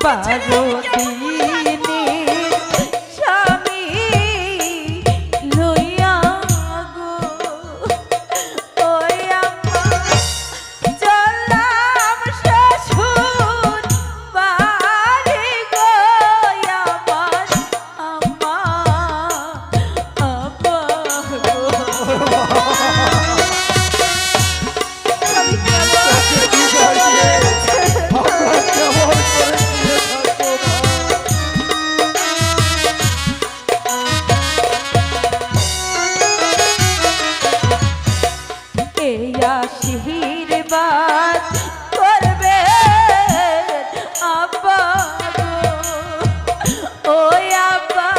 বারো দিনের স্বামী লইয়া গো ওই আমার চললাম শ্বশুর বাড়ি গো আমার আম্মা আব্বা গো। আশীর্বাদ করবে আব্বা গো ওই আব্বা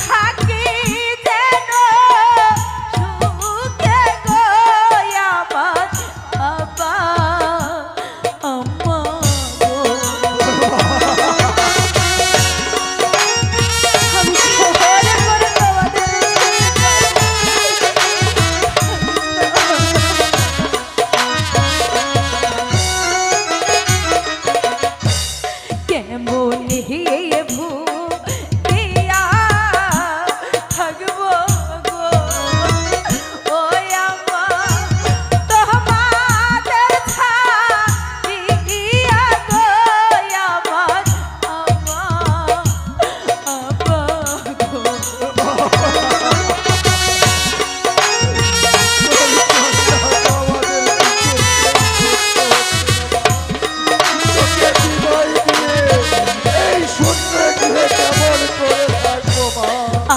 থাকি যেন সুখে গো আমার আব্বা আম্মা গো। আমি শহরে করে তোমাদের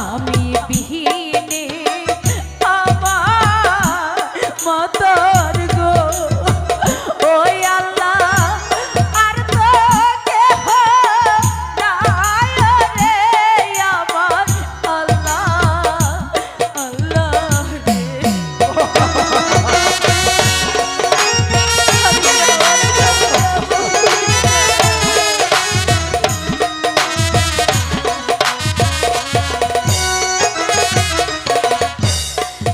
আমি বিহীনে আমার মতর গো ওই আল্লাহ আর তো কেহ নাই রে আমার আল্লাহ আল্লাহ রে।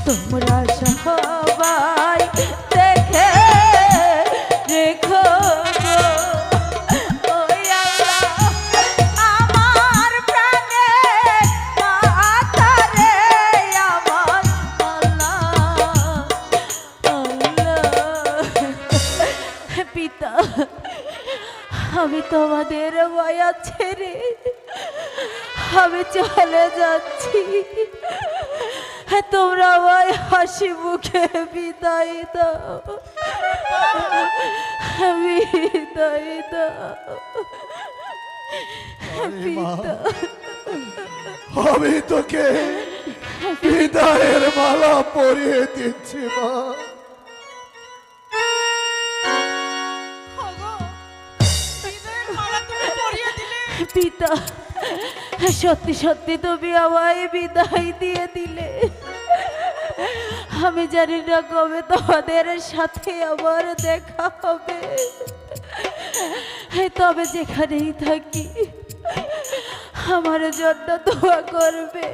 তোমরা সবাই দেখে রেখো গো ওই আল্লাহ আমার প্রাণের মাতা রে আমার আল্লাহ আল্লাহ। পিতা আমি তোমাদের মায়া ছেড়ে আমি চলে যাচ্ছি, তোমরা আমায় হাসি মুখে বিদায় দাও, বিদায় দাও পিতা। আমি তোকে বিদায়ের মালা পরিয়ে দিচ্ছি মা। পিতা সত্যি সত্যি তুমি আমায় বিদায় দিয়ে দিলে। আমি জানি না কবে তোমাদের সাথে আবার দেখা হবে, তবে যেখানেই থাকি আমার জন্য দোয়া করবে।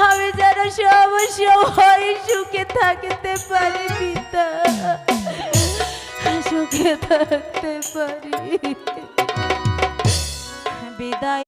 আমি যেন সব সময় সুখে থাকতে পারি পিতা, সুখে থাকতে পারি। বিদায়।